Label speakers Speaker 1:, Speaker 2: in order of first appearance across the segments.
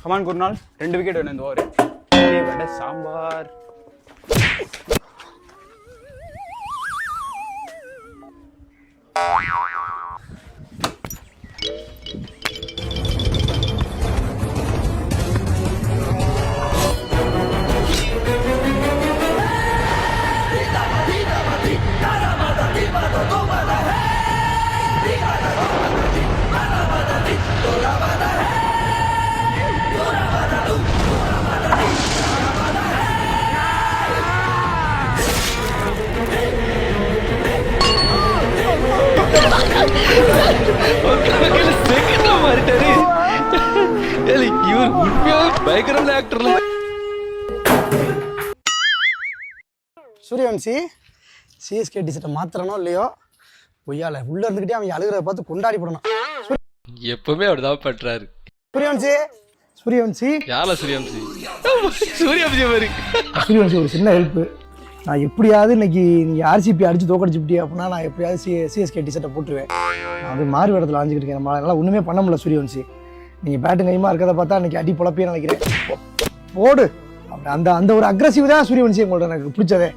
Speaker 1: Come on குருநாள் 2 wicket வேணும் இந்த over. வடை sambar.
Speaker 2: Suryavanshi CSK டிஷர்ட்டை மாத்திரனோ இல்லையோ பொய்யால உள்ள இருந்துகிட்டே அவன் அழுகிறத பார்த்து கொண்டாடி போடணும்.
Speaker 3: எப்பவுமே அப்படிதான் பண்றாரு.
Speaker 2: சூரியவன்சி சூரியவன்சி
Speaker 3: யாரா சூரியவன்சி? சூரியவன்சி மாதிரி.
Speaker 2: சூரியவன்சி ஒரு சின்ன ஹெல்ப். நான் எப்படியாவது இன்னைக்கு நீங்க ஆர்சிபி அடிச்சு தோக்கடிச்சுட்டே அப்படின்னா நான் எப்படியாவது சிஎஸ்கே டிஷர்ட்டை போட்டுருவேன். அது மாறு இடத்துல அழிஞ்சுக்கிட்டு இருக்கேன். நம்மளால ஒண்ணுமே பண்ண முடியல சூரியவன்சி. நீங்க பேட்டும் கையுமா இருக்கிறத பார்த்தா இன்னைக்கு அடி பொழப்பே நினைக்கிறேன். போடு அந்த அந்த ஒரு அக்ரெசிவ் தான் சூரியவன்சி உங்கள்ட்ட எனக்கு பிடிச்சதே.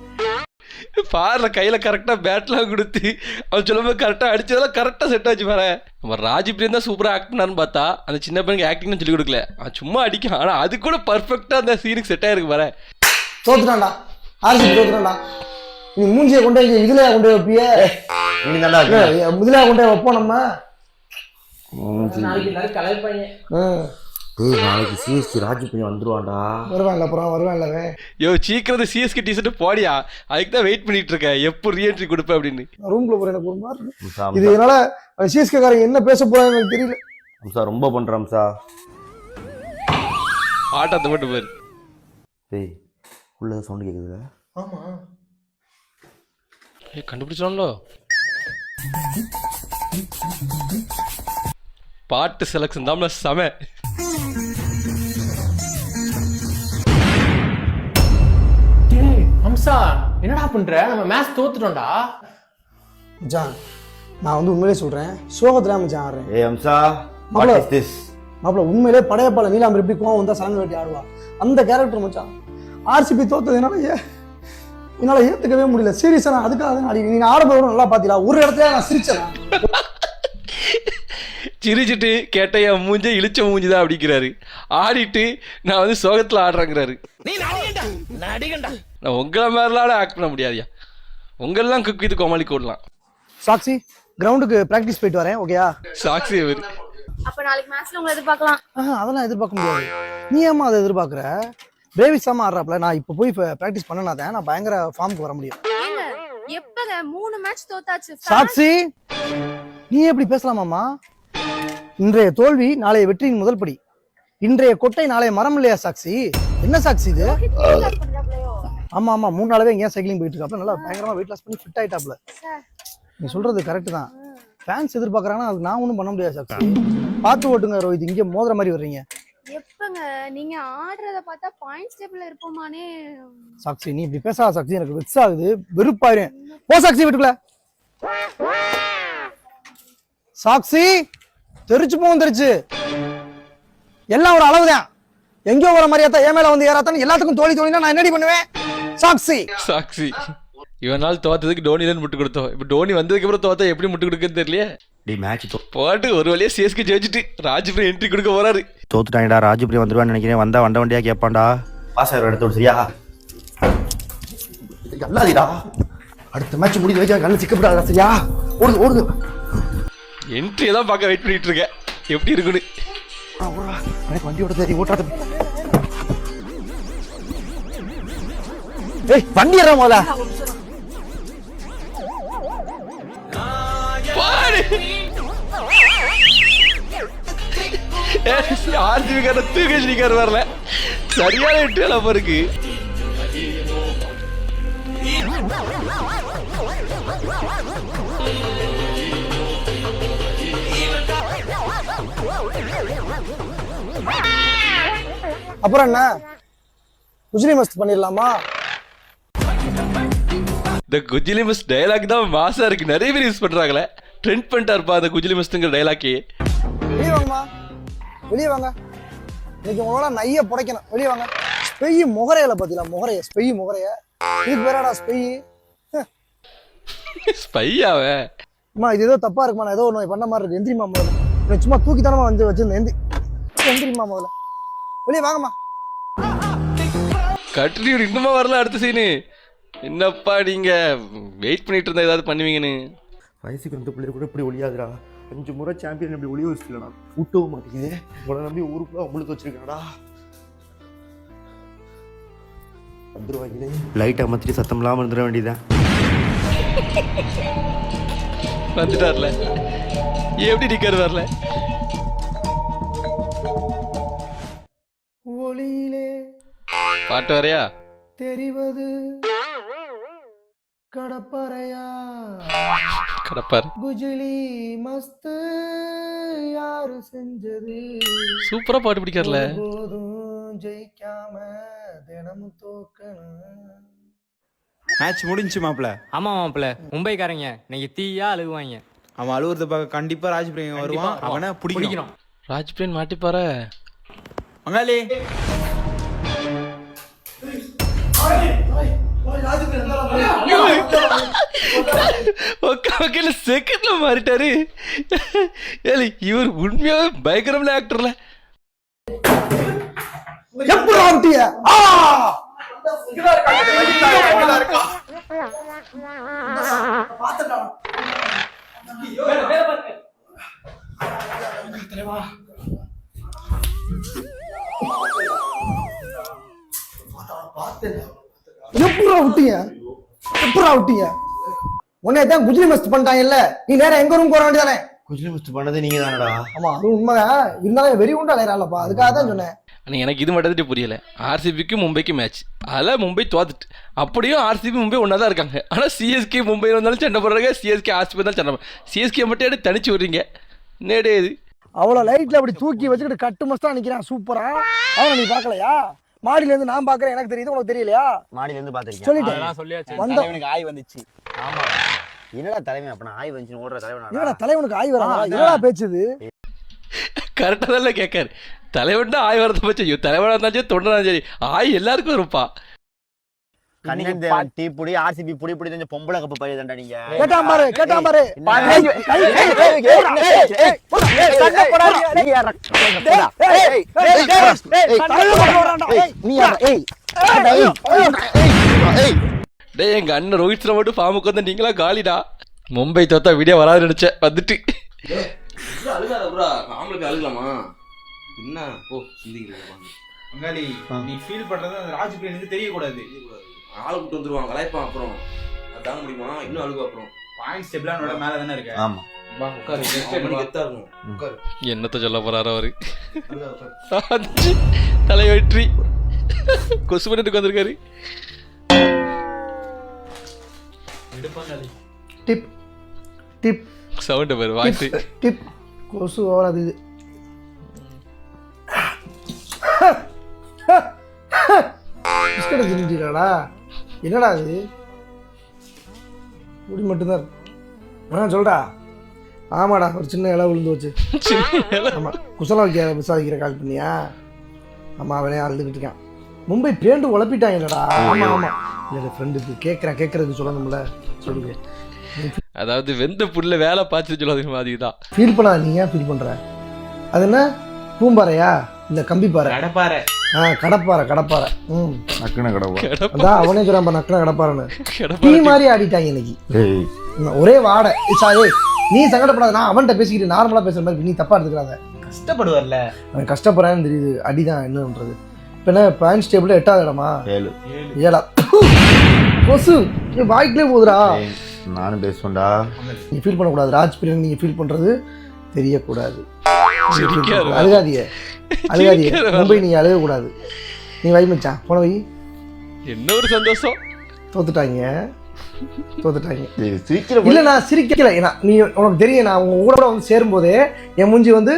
Speaker 3: பாருல கையில கரெக்டா பேட்லாம் கொடுத்து அவன் சொல்லும்போது கரெக்டா அடிச்சதெல்லாம் கரெக்டா செட் ஆச்சு பாரு. நம்ம ராஜிப்ரியன் தான் சூப்பரா ஆக்ட் பண்ணான்னு பார்த்தா அந்த சின்ன பையனுக்கு ஆக்டிங்னு சொல்லி கொடுக்கல. அவன் சும்மா அடிக்கும். ஆனா அது கூட பர்ஃபெக்டா அந்த சீனுக்கு செட் ஆயிருக்கு பாரு.
Speaker 2: தோத்துட்டான்டா ஆர்சிபி தோத்துட்டான்டா. நீ மூஞ்சியை கொண்டு இதுல கொண்டு வைப்பிய இதுல கொண்டு வைப்போம் நம்ம.
Speaker 4: நாளைக்கு சிஎஸ்கே ராஜிப்ரியன் வந்துருவான்டா.
Speaker 2: வருவான்ல அப்புறம் வருவான்ல.
Speaker 3: யோ சீக்கிரம் சிஎஸ்கே டிஷர்ட் போடியா. அதுக்கு தான் வெயிட் பண்ணிட்டு இருக்கேன் எப்போ ரீஎன்ட்ரி கொடுப்பேன் அப்படின்னு.
Speaker 2: ரூம்ல போற எனக்கு ஒரு மாதிரி இது. இதனால சிஎஸ்கே காரங்க என்ன பேச போறாங்க எனக்கு தெரியல.
Speaker 4: அம்சா ரொம்ப பண்ற அம்சா.
Speaker 3: ஆட்டத்தை மட்டும் பாரு.
Speaker 4: டேய் உள்ள சவுண்ட் கேக்குதுல.
Speaker 2: ஆமா
Speaker 3: கண்டுபிடிச்சானோ பாட்டு செலக்ஷன் தான் செம.
Speaker 5: அம்சா என்னடா பண்ற? நம்ம மேட்ச் தோத்துட்டோம்டா.
Speaker 2: மச்சான் நான் வந்து உண்மையிலே சொல்றேன் சோகத்துல மச்சான் ஆடுறேன்.
Speaker 4: ஏய் அம்சா வாட் இஸ் திஸ்?
Speaker 2: மாப்ள உண்மையிலே படையப்பால நீலாம்பரி எப்படி கோவம் வந்தா சலங்க வெட்டி ஆடுவா அந்த கேரக்டர் மச்சான். ஆர்சிபி தோத்ததுனால என்னால ஏத்துக்கவே முடியல. சீரியஸா நான் அதுக்காக தான் ஆடி. நீங்க ஆடும்போது நல்லா பாத்தீங்களா? ஒரு இடத்துல நான் சிரிச்சேன்.
Speaker 3: சிரிச்சிட்டு கேட்ட என் மூஞ்ச இழிச்ச மூஞ்சிதான் அப்படிங்கிறாரு. ஆடிட்டு நான் வந்து சோகத்துல ஆடுறேங்கிறாரு. நான் உங்களை மாதிரிலாம் ஆக்ட் பண்ண முடியாதியா. உங்களெல்லாம் குக் இது கோமாளி கூடலாம்.
Speaker 2: சாக்சி கிரவுண்டுக்கு பிராக்டிஸ் போயிட்டு வரேன். ஓகேயா?
Speaker 3: சாக்சி அவர்
Speaker 6: அப்ப நாளைக்கு மேட்ச்ல உங்களை எதிர்பார்க்கலாம்.
Speaker 2: அதெல்லாம் எதிர்பார்க்க முடியாது. நீ ஏமா அதை எதிர்பார்க்குற? பிரேவிஸாம ஆடுறாப்ல. நான் இப்போ போய் பிராக்டிஸ் பண்ணனாதான் நான் பயங்கர ஃபார்முக்கு வர முடியும்.
Speaker 6: எப்பங்க 3 மேட்ச் தோத்தாச்சு.
Speaker 2: சாக்சி நீ எப்படி பேசலாமாமா? இன்றைய தோல்வி நாளைய வெற்றியின் முதல் படி. இன்றைய கொட்டை நாளைய மரம் இல்லையா சாக்சி? என்ன சாக்சி இது? ஆமா ஆமா 3 நாளாவே எங்கேயா சைக்கிளிங் போயிட்டு இருக்காப்ல. நல்லா பயங்கரமா வெயிட் லாஸ் பண்ணி ஃபிட் ஆயிட்டாப்ல. நீ சொல்றது கரெக்ட் தான். ஃபேன்ஸ் எதிர்பார்க்கறாங்கன்னா அதுக்கு நான் ஒன்றும் பண்ண முடியாது சாக்சி. பார்த்து ஓட்டுங்க ரோஹித். இங்கே மோதிர மாதிரி வர்றீங்க.
Speaker 6: எப்பங்க நீங்க ஆடுறத பார்த்தா பாயிண்ட்ஸ் டேபிள்ல இருப்போமானே.
Speaker 2: சாக்சி நீ இப்படி பேசாத சாக்சி. எனக்கு வெக்ஸ் ஆகுது, வெறுப்பாயிரும். போ சாக்சி வீட்டுக்குள்ள. சாக்சி தெரிச்சு போகும் தெரிச்சு. எல்லாம் ஒரு அளவுதான். எங்கேயோ வர மாதிரியாத்தான் என் மேல வந்து ஏறாத்தான் எல்லாத்துக்கும் தோழி தோழினா நான் என்னடி பண்ணுவேன்? சாக்சி
Speaker 3: சாக்சி இவனால் தோத்ததுக்கு டோனி தான் முட்டு கொடுத்தோம். இப்போ டோனி வந்ததுக்கு அப்புறம் தோத்தா எப்படி முட்டு கொடுக்குன்னு தெரியலையே.
Speaker 4: டேய் மேட்ச்
Speaker 3: போட்டு ஒரு வழியா சிஎஸ்கே ஜெயிச்சிட்டு ராஜிப்ரியன் என்ட்ரி கொடுக்க போறாரு.
Speaker 4: தோத்துட்டாங்கடா. ராஜிப்ரியன் வந்துருவான்னு நினைக்கிறேன். வந்தா வண்டியா கேட்பான்டா. பாஸ் ஆயிரம் எடுத்து சரியா? அல்லாதீடா. அடுத்த மேட்ச் முடிஞ்ச வரைக்கும் கண்ணு சிக்கப்படாதா சரியா? ஓடுது ஓடுது.
Speaker 3: என்ட்ரியை தான் பார்க்க வெயிட் பண்ணிட்டு இருக்கேன் எப்படி இருக்குன்னு.
Speaker 4: எனக்கு வண்டியோட சரி ஓட்டாத.
Speaker 2: ஏய் வண்டி ஏற போல.
Speaker 3: ஆர்சிபி கார தூக்கி வரல. சரியான என்ட்ரியா பாருக்கு.
Speaker 2: அப்புறம் என்ன குஜிலி மஸ்த் பண்ணிடலாமா?
Speaker 3: இந்த குஜிலி மஸ்த் டயலாக் தான் மாசா இருக்கு. நிறைய பேர் யூஸ் பண்றாங்களே. ட்ரெண்ட் பண்ணிட்டாருப்பா அந்த குஜிலி மஸ்துங்கிற டயலாக்கே.
Speaker 2: வெளியே வாங்கம்மா வெளியே வாங்க. இன்னைக்கு உங்களோட நைய புடைக்கணும். வெளியே வாங்க. ஸ்பெய் முகரையில பாத்தீங்களா? முகரைய ஸ்பெய் முகரைய. இதுக்கு பேராடா ஸ்பெய்.
Speaker 3: ஸ்பையாவே
Speaker 2: அம்மா இது ஏதோ தப்பா இருக்குமா? நான் ஏதோ ஒன்று பண்ண மாதிரி இருக்கு. எந்திரிமா முதல்ல. நான் சும்மா தூக்கித்தானமா வந்து வச்சிருந்தேன். எந்திரிமா முதல்ல. வெளியே வாங்கம்மா.
Speaker 3: கட்டினியூர் இன்னுமா வரல அடுத்த சீனு. என்னப்பா நீங்க வெயிட் பண்ணிட்டு இருந்தா ஏதாவது பண்ணுவீங்கன்னு.
Speaker 4: வயசுக்கு வந்த பிள்ளைய கூட இப்படி ஒளியாதுடா. 5 முறை சாம்பியன் இப்படி ஒளிய வச்சுலடா. விட்டவும் மாட்டேங்குது. உங்களை நம்பி ஊருக்குள்ள உங்களுக்கு வச்சிருக்காடா. வந்துருவாங்களே. லைட் அமர்த்தி சத்தம் இல்லாமல் இருந்துட வேண்டியதான்.
Speaker 3: வந்துட்டார்ல, எப்படி நிக்காரு வரல.
Speaker 2: ஒளியிலே
Speaker 3: பாட்டு வரையா
Speaker 2: தெரிவது கடப்பறையா
Speaker 3: கடப்பார்.
Speaker 2: குஜிலி மஸ்து யாரு செஞ்சது?
Speaker 3: சூப்பரா பாட்டு பிடிக்கார்ல.
Speaker 2: போதும் ஜெயிக்காம தினமும் தோக்கணும்.
Speaker 1: மேட்ச் முடிஞ்சு மாப்ள.
Speaker 5: ஆமா மாப்பிள்ள, மும்பைக்காரங்க இன்னைக்கு தீயா அழுகுவாங்க.
Speaker 1: அவன் அழுவுறத பார்க்க கண்டிப்பா ராஜ்பிரியன் வருவான். அவனை பிடிக்கணும்.
Speaker 3: ராஜ்பிரியன் மாட்டிப்பாரு.
Speaker 1: மங்காளி
Speaker 3: செகண்ட்ல மாறிட்டாரு. இவர் உண்மையாவே பயங்கரமான ஆக்டர்ல.
Speaker 2: எப்படி ஆட்டிய? எப்படா விட்டீங்க? எப்படா விட்டீங்க? உன்னை தான் குஜிலி மஸ்த் பண்ணிட்டாங்கல்ல, நீ நேரம் எங்க ரூம் போற வேண்டியதானே?
Speaker 4: குஜிலி முஸ்து பண்ணதே நீங்க தானடா.
Speaker 2: ஆமா அது உண்மைதான். இருந்தாலும் வெறி உண்டா அலையறாளப்பா, அதுக்காக தான் சொன்னேன்.
Speaker 3: ஆனால் எனக்கு இது மட்டும் புரியல. ஆர்சிபிக்கும் மும்பைக்கு மேட்ச், அதில் மும்பை தோத்துட்டு அப்படியும் ஆர்சிபி மும்பை ஒன்றா தான் இருக்காங்க. ஆனால் சிஎஸ்கே மும்பை வந்தாலும் சண்டை போடுறாங்க, சிஎஸ்கே ஆர்சிபி தான் சண்டை. சிஎஸ்கே மட்டும் எடுத்து தனிச்சு விடுறீங்க. நேடே இது
Speaker 2: அவ்வளோ லைட்ல அப்படி தூக்கி வச்சுக்கிட்டு கட்டு மஸ்தான் நிற்கிறான் சூப்பரா. அவனை நீ பார்க்கலையா? மாடியில இருந்து நான் பார்க்கறேன், எனக்கு தெரியுது, உனக்கு தெரியலையா?
Speaker 4: மாடியில இருந்து பாத்துருக்கேன்.
Speaker 2: சொல்லிட்டேன்
Speaker 5: சொல்லியாச்சு.
Speaker 2: வந்தா
Speaker 1: எனக்கு ஆய் வந்துச்சு.
Speaker 4: ஆமா. என்னடா தலைமை அப்ப ஆய் வந்துச்சு ஓடுற தலைவனா?
Speaker 2: என்னடா தலைவனுக்கு ஆய் வரா? என்னடா பேச்சுது?
Speaker 3: கரெக்டாக தான் கேட்காரு. தலைவன் தான் ஆய் வரத பற்றி. தலைவனாக இருந்தாலும் சரி, தொண்டனாலும் சரி, ஆய் எல்லாருக்கும் இருப்பா.
Speaker 4: கண்ணன் தேவன் டீ புடி ஆர்சிபி புடி புடி தெரிஞ்ச பொம்பளை கப்பு பைய தண்டா நீங்க.
Speaker 2: கேட்டான் பாரு, கேட்டான் பாரு.
Speaker 3: டேய் எங்க அண்ணன் ரோஹித் சர்மா மட்டும் ஃபார்முக்கு வந்து நீங்களா காலிடா. மும்பை தோத்தா வீடியோ வராது நினைச்சேன், வந்துட்டு.
Speaker 7: அழுகாத ப்ரோ, ஆம்பளுக்கு அழுகலாமா? என்ன ஓ சிந்திக்கிறீங்க?
Speaker 1: மங்காளி நீ ஃபீல் பண்றது அந்த ராஜ்பிரியனுக்கு தெரியக்கூடாது.
Speaker 7: ஆளை கூட்டு வந்துருவான், கலாய்ப்பான். அப்புறம் அது தாங்க முடியுமா? இன்னும் அழுகு. அப்புறம்
Speaker 1: பாயிண்ட்ஸ் டேபிளோட மேல தானே இருக்கு.
Speaker 4: ஆமா.
Speaker 1: உட்காரு,
Speaker 7: கெத்தா இருக்கும். உட்காரு.
Speaker 3: என்னத்த சொல்ல போறாரு அவரு. தலை வெற்றி கொசு பண்ணிட்டு வந்திருக்காரு.
Speaker 2: டிப் டிப்
Speaker 3: சவுண்ட் பாரு, வாய்ஸ்
Speaker 2: டிப். கொசு ஓராது இது. பிஸ்கட்டை தின்னுட்டீங்களாடா? என்னடா இது? முடி மட்டும்தான் இருக்கு. சொல்றா. ஆமாடா, ஒரு சின்ன இலை விழுந்து வச்சு. ஆமா, குசலம் வைக்க விசாரிக்கிற கால் பண்ணியா? ஆமா, அவனே அழுதுகிட்டு இருக்கான். மும்பை பேண்டு உழப்பிட்டாங்க இல்லடா. ஆமா ஆமா, இல்லை ஃப்ரெண்டுக்கு கேட்கறதுக்கு சொல்லணும்ல, சொல்லுங்க.
Speaker 3: அதாவது வெந்த புல்ல வேலை பார்த்து சொல்லாதீங்க. அதுதான்
Speaker 2: ஃபீல் பண்ணாத. நீ ஏன் ஃபீல் பண்ற? அது என்ன பூம்பாறையா இல்ல கம்பிப்பாறை?
Speaker 1: கடப்பாறை.
Speaker 2: கடப்பாறை கடப்பாறை.
Speaker 4: நக்குன கடவுளா.
Speaker 2: அதான் அவனே சொல்றான் நக்கன கடப்பாறைன்னு. டீ மாதிரி ஆடிட்டாங்க இன்னைக்கு. ஒரே வாடை. நீ சங்கடப்படாத, நான் அவன்கிட்ட பேசிக்கிட்டு நார்மலா பேசுற மாதிரி நீ தப்பா எடுத்துக்கிறாங்க.
Speaker 1: கஷ்டப்படுவார்ல
Speaker 2: அவன், கஷ்டப்படுறான்னு தெரியுது. அடிதான் என்ன பண்றது. இப்ப என்ன பாயிண்ட்ஸ் டேபிள் 8வது இடமா? 7. கொசு வாய்க்கிலே போகுதுடா.
Speaker 4: நானும் பேசுவேன்டா.
Speaker 2: நீ ஃபீல் பண்ணக்கூடாது. ராஜ்பிரியன் நீங்க ஃபீல் பண்றது தெரியக்கூடாது.
Speaker 3: சிரிக்காரு.
Speaker 2: அழுகாதிய அழுகாதிய. மும்பை நீ அழுகக்கூடாது. நீ வை மச்சான், போன வை.
Speaker 3: என்ன ஒரு சந்தோஷம்.
Speaker 2: தோத்துட்டாங்க தோத்துட்டாங்க.
Speaker 4: சிரிக்கிற
Speaker 2: இல்ல நான் சிரிக்கல. ஏன்னா நீ உனக்கு தெரியும், நான் உங்க கூட வந்து சேரும் போதே என் மூஞ்சி வந்து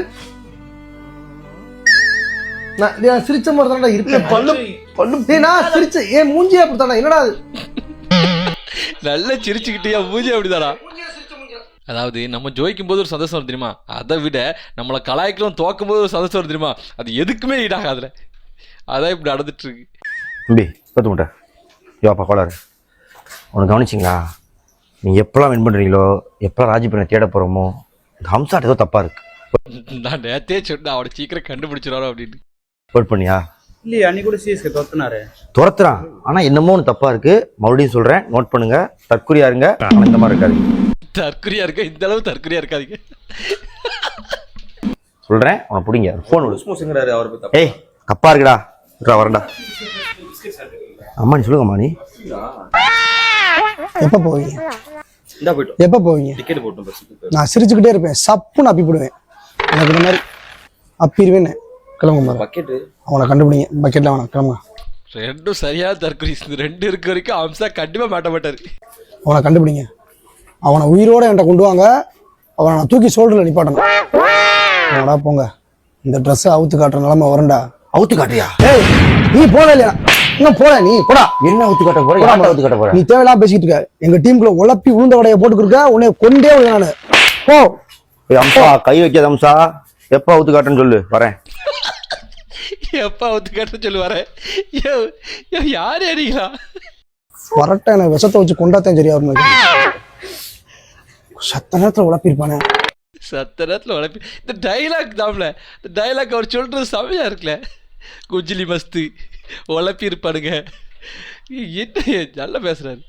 Speaker 2: நான் சிரிச்ச மாதிரி தானடா இருப்பேன். நான் சிரிச்ச என் மூஞ்சி அப்படித்தானே. என்னடா அது?
Speaker 3: நல்லா சிரிச்சுக்கிட்டியா? மூஞ்சி அப்படிதானா? அதாவது நம்ம ஜோதிக்கும் போது ஒரு சந்தோஷம் வரும் தெரியுமா, அதை விட நம்மளை கலாய்க்கலாம் தோக்கும் போது ஒரு சந்தோஷம் வரும் தெரியுமா, அது எதுக்குமே ஈடாகாதுல. அதான் இப்படி நடந்துட்டு இருக்கு.
Speaker 4: தம்பி பத்து முட்டை யோப்பா கோளாறு உனக்கு கவனிச்சிங்களா, நீங்கள் எப்போல்லாம் வின் பண்ணுறீங்களோ, எப்போல்லாம் ராஜிபனை தேட போகிறோமோ, இந்த ஹம்சாட் ஏதோ தப்பாக இருக்கு.
Speaker 3: நான் நேத்தே சொன்னேன் அவனை சீக்கிரம் கண்டுபிடிச்சிடாரோ அப்படின்னு.
Speaker 4: போட் பண்ணியா?
Speaker 1: இல்லையா அன்னைக்கு கூட சிஎஸ்கே தோத்துனாரு.
Speaker 4: துரத்துறான், ஆனால் என்னமோ ஒன்று தப்பாக இருக்குது. மறுபடியும் சொல்கிறேன், நோட் பண்ணுங்க. தற்குறியா இருங்க, ஆனால் இந்த மாதிரி இருக்காது.
Speaker 3: தற்குறியா இருக்க, இந்த அளவு தற்குறியா இருக்காதீங்க.
Speaker 4: சொல்கிறேன், அவனை பிடிங்க. ஃபோன் விடு.
Speaker 7: லூஸ்மோஸுங்கிறாரு அவரை பத்தி.
Speaker 4: ஏய் தப்பா இருக்குடா, விட்றா வரேன்டா. அம்மா நீ சொல்லுங்கம்மா. நீ
Speaker 2: எப்ப போவீங்க?
Speaker 7: இந்தா போயிட்டோம்.
Speaker 2: எப்ப போவீங்க?
Speaker 7: டிக்கெட் போட்டோம் பஸ்ஸுக்கு.
Speaker 2: நான் சிரிச்சுக்கிட்டே இருப்பேன், சப்புன்னு அப்பி போடுவேன். எனக்கு இந்த மாதிரி அப்பிடுவேன். கிளம்புங்க பாரு.
Speaker 7: பக்கெட்டு
Speaker 2: அவனை கண்டுபிடிங்க. பக்கெட்ல அவனை கிளம்புங்க.
Speaker 3: ரெண்டும் சரியான தற்குறி. இந்த ரெண்டு இருக்க வரைக்கும் அம்சா கண்டிப்பா மாட்ட மாட்டாரு.
Speaker 2: அவனை கண்டுபிடிங்க. அவனை உயிரோட என்கிட்ட கொண்டு வாங்க. அவனை நான் தூக்கி சோல்டர்ல நிப்பாட்டணும். அவனா போங்க. இந்த ட்ரெஸ்ஸை அவுத்து காட்டுற நிலைமை வரண்டா.
Speaker 4: அவுத்து காட்டியா?
Speaker 2: ஏய் நீ போல இல்லையா? இன்னும் போல நீ போடா.
Speaker 4: என்ன அவுத்து காட்ட போற? யார்ட்ட அவுத்து காட்ட போற?
Speaker 2: நீ தேவையில்லாம பேசிக்கிட்டு இருக்க. எங்க டீமுக்குள்ள உழப்பி உளுந்த வடையை போட்டுக்கிருக்க. உன்னை கொண்டே விடுவேன் நானு. போ.
Speaker 4: ஏய் அம்சா கை வைக்காத அம்சா. எப்போ அவுத்து காட்டுன்னு சொல்லு, வரேன்.
Speaker 3: எப்ப அவுத்து காட்ட சொல்லு வரேன். யாரு அடிங்களா?
Speaker 2: வரட்ட எனக்கு விஷத்தை வச்சு கொண்டாத்தான் சரியா வரும். சத்த நேரத்துல உழப்பிருப்பானே.
Speaker 3: சத்த நேரத்துல உழப்பி. இந்த டைலாக் தாம்ல, இந்த டைலாக் அவர் சொல்றது செமையா இருக்குல்ல. குஜிலி மஸ்து உழப்பி இருப்பானுங்க. என்ன நல்லா பேசுறாரு.